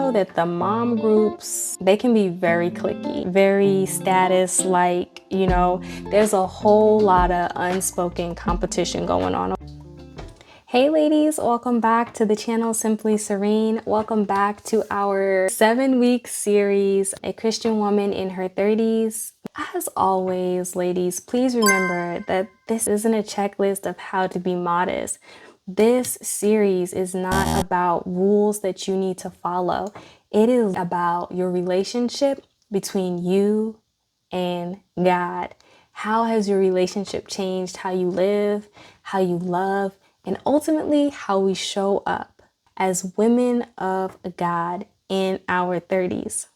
know that the mom groups, they can be very cliquey, very status like, there's a whole lot of unspoken competition going on. Hey ladies, welcome back to the channel Simply Serene. Welcome back to our 7-week series, A Christian Woman in Her 30s. As always, ladies, please remember that this isn't a checklist of how to be modest. This series is not about rules that you need to follow. It is about your relationship between you and God. How has your relationship changed how you live, how you love, and ultimately how we show up as women of God in our 30s.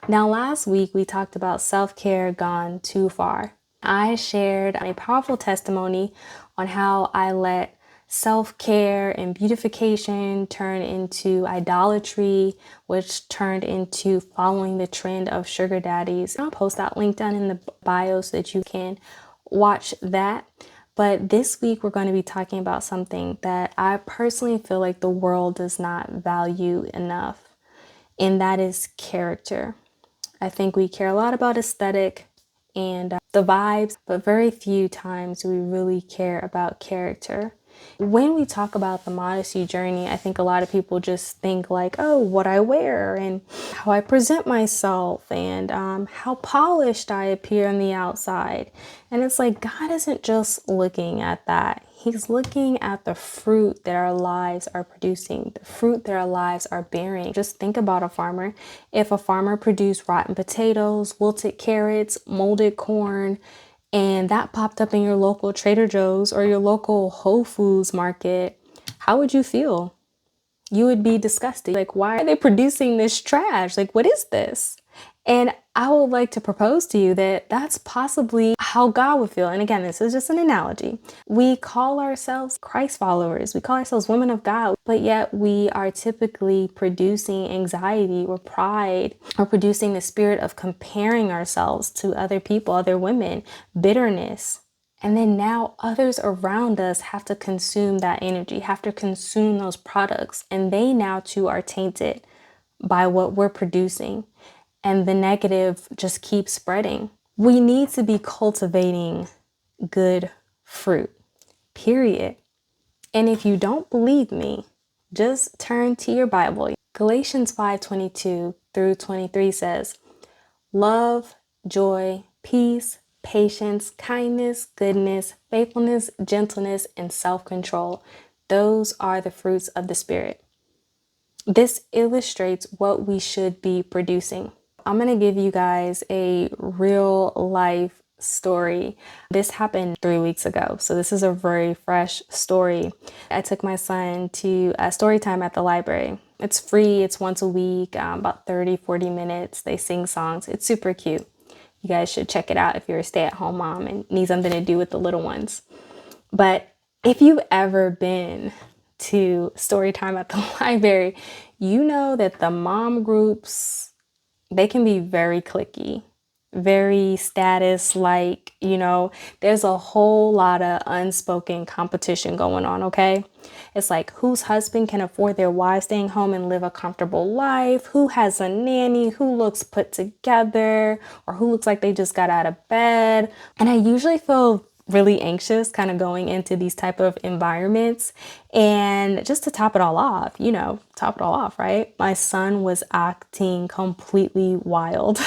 Now, last week we talked about self-care gone too far. I shared a powerful testimony on how I let self-care and beautification turn into idolatry, which turned into following the trend of sugar daddies. I'll post that link down in the bio so that you can watch that. But this week we're going to be talking about something that I personally feel like the world does not value enough, and that is character. I think we care a lot about aesthetic and the vibes, but very few times do we really care about character. When we talk about the modesty journey, I think a lot of people just think like, oh, what I wear and how I present myself and how polished I appear on the outside. And it's like, God isn't just looking at that. He's looking at the fruit that our lives are producing, the fruit that our lives are bearing. Just think about a farmer. If a farmer produced rotten potatoes, wilted carrots, molded corn, and that popped up in your local Trader Joe's or your local Whole Foods market, how would you feel? You would be disgusted. Like, why are they producing this trash? Like, what is this? And I would like to propose to you that that's possibly how God would feel. And again, this is just an analogy. We call ourselves Christ followers. We call ourselves women of God, but yet we are typically producing anxiety or pride, or producing the spirit of comparing ourselves to other people, other women, bitterness. And then now others around us have to consume that energy, have to consume those products, and they now too are tainted by what we're producing. And the negative just keeps spreading. We need to be cultivating good fruit, period. And if you don't believe me, just turn to your Bible. Galatians 5:22 through 23 says, love, joy, peace, patience, kindness, goodness, faithfulness, gentleness, and self-control. Those are the fruits of the Spirit. This illustrates what we should be producing. I'm going to give you guys a real life story. This happened 3 weeks ago, so this is a very fresh story. I took my son to a story time at the library. It's free. It's once a week, about 30-40 minutes. They sing songs. It's super cute. You guys should check it out if you're a stay-at-home mom and need something to do with the little ones. But if you've ever been to story time at the library, you know that the mom groups, they can be very cliquey, very status like, there's a whole lot of unspoken competition going on, okay? It's like, whose husband can afford their wives staying home and live a comfortable life? Who has a nanny? Who looks put together? Or who looks like they just got out of bed? And I usually feel really anxious kind of going into these type of environments. And just to top it all off, right? My son was acting completely wild.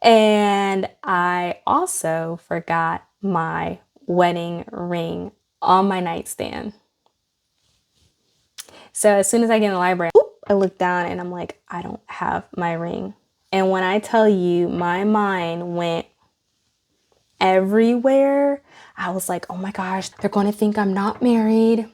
And I also forgot my wedding ring on my nightstand. So as soon as I get in the library, I look down and I'm like, I don't have my ring. And when I tell you, my mind went everywhere. I was like, oh my gosh, they're going to think I'm not married.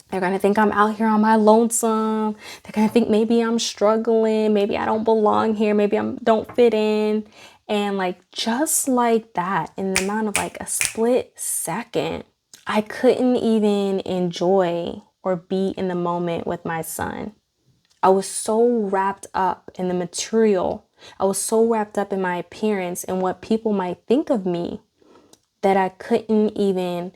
They're going to think I'm out here on my lonesome. They're going to think maybe I'm struggling. Maybe I don't belong here. Maybe I don't fit in. And like, just like that, in the amount of like a split second, I couldn't even enjoy or be in the moment with my son. I was so wrapped up in the material. I was so wrapped up in my appearance and what people might think of me that I couldn't even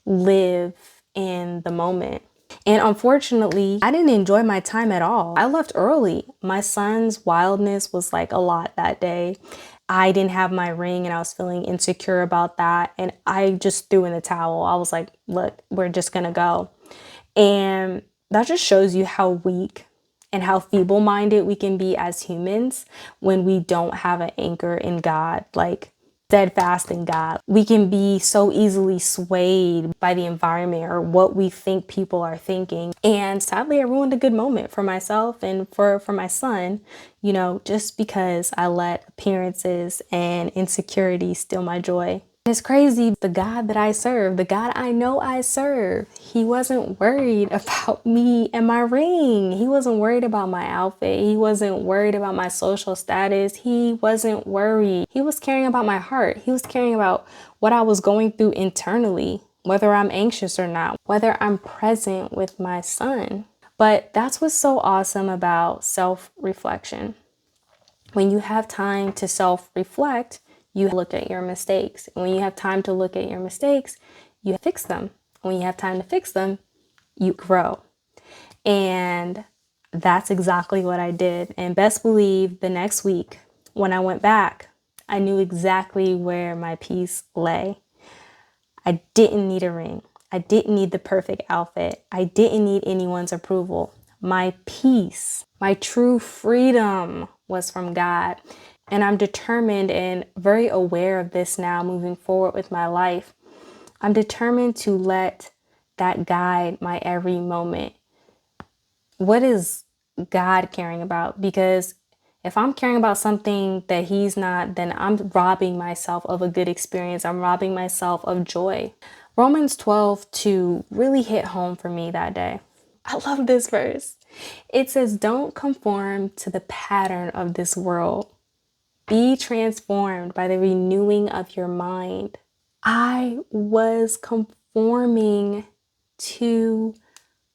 live in the moment. And unfortunately, I didn't enjoy my time at all. I left early. My son's wildness was like a lot that day. I didn't have my ring and I was feeling insecure about that. And I just threw in the towel. I was like, look, we're just gonna go. And that just shows you how weak and how feeble-minded we can be as humans when we don't have an anchor in God, like steadfast in God. We can be so easily swayed by the environment or what we think people are thinking. And sadly, I ruined a good moment for myself and for my son, you know, just because I let appearances and insecurity steal my joy. It's crazy. The God that I serve, the God I know I serve, he wasn't worried about me and my ring. He wasn't worried about my outfit. He wasn't worried about my social status. He wasn't worried. He was caring about my heart. He was caring about what I was going through internally, whether I'm anxious or not, whether I'm present with my son. But that's what's so awesome about self-reflection. When you have time to self-reflect, you look at your mistakes. And when you have time to look at your mistakes, you fix them. When you have time to fix them, you grow. And that's exactly what I did. And best believe the next week, when I went back, I knew exactly where my peace lay. I didn't need a ring. I didn't need the perfect outfit. I didn't need anyone's approval. My peace, my true freedom was from God. And I'm determined and very aware of this now moving forward with my life. I'm determined to let that guide my every moment. What is God caring about? Because if I'm caring about something that he's not, then I'm robbing myself of a good experience. I'm robbing myself of joy. Romans 12:2 really hit home for me that day. I love this verse. It says, don't conform to the pattern of this world. Be transformed by the renewing of your mind. I was conforming to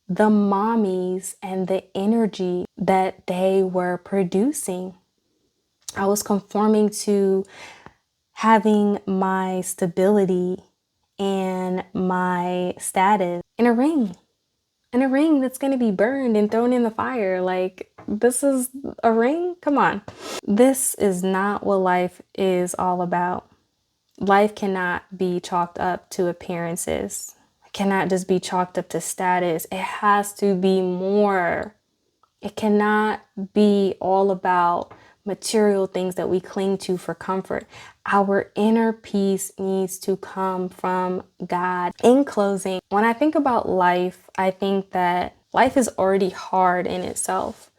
the mommies and the energy that they were producing. I was conforming to having my stability and my status in a ring. In a ring that's going to be burned and thrown in the fire. Like, this is a ring? Come on. This is not what life is all about. Life cannot be chalked up to appearances. It cannot just be chalked up to status. It has to be more. It cannot be all about material things that we cling to for comfort. Our inner peace needs to come from God. In closing, when I think about life, I think that life is already hard in itself.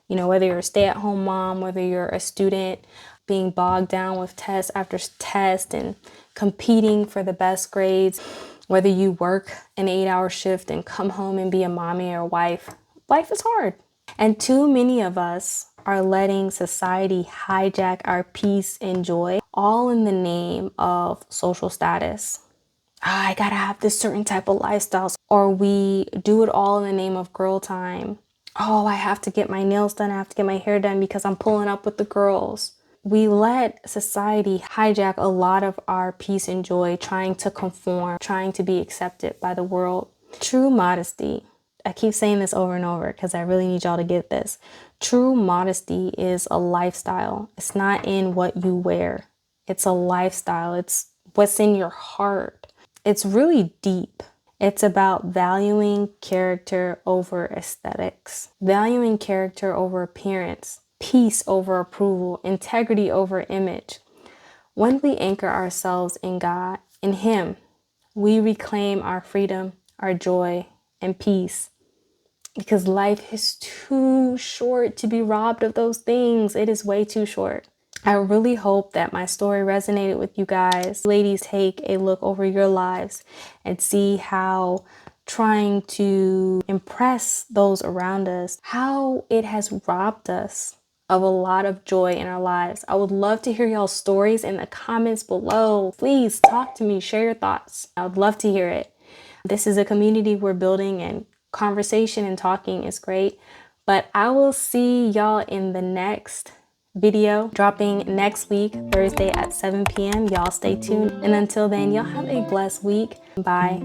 You know, whether you're a stay-at-home mom, whether you're a student, being bogged down with test after test and competing for the best grades, whether you work an 8-hour shift and come home and be a mommy or a wife, life is hard. And too many of us are letting society hijack our peace and joy, all in the name of social status. I gotta have this certain type of lifestyle. Or we do it all in the name of girl time. Oh, I have to get my nails done. I have to get my hair done because I'm pulling up with the girls. We let society hijack a lot of our peace and joy, trying to conform, trying to be accepted by the world. True modesty. I keep saying this over and over because I really need y'all to get this. True modesty is a lifestyle. It's not in what you wear. It's a lifestyle. It's what's in your heart. It's really deep. It's about valuing character over aesthetics, valuing character over appearance, peace over approval, integrity over image. When we anchor ourselves in God, in Him, we reclaim our freedom, our joy, and peace. Because life is too short to be robbed of those things. It is way too short. I really hope that my story resonated with you guys. Ladies, take a look over your lives and see how trying to impress those around us, how it has robbed us of a lot of joy in our lives. I would love to hear y'all's stories in the comments below. Please talk to me, share your thoughts. I would love to hear it. This is a community we're building, and conversation and talking is great. But I will see y'all in the next video, dropping next week, Thursday at 7 p.m. Y'all stay tuned. And until then, y'all have a blessed week. Bye.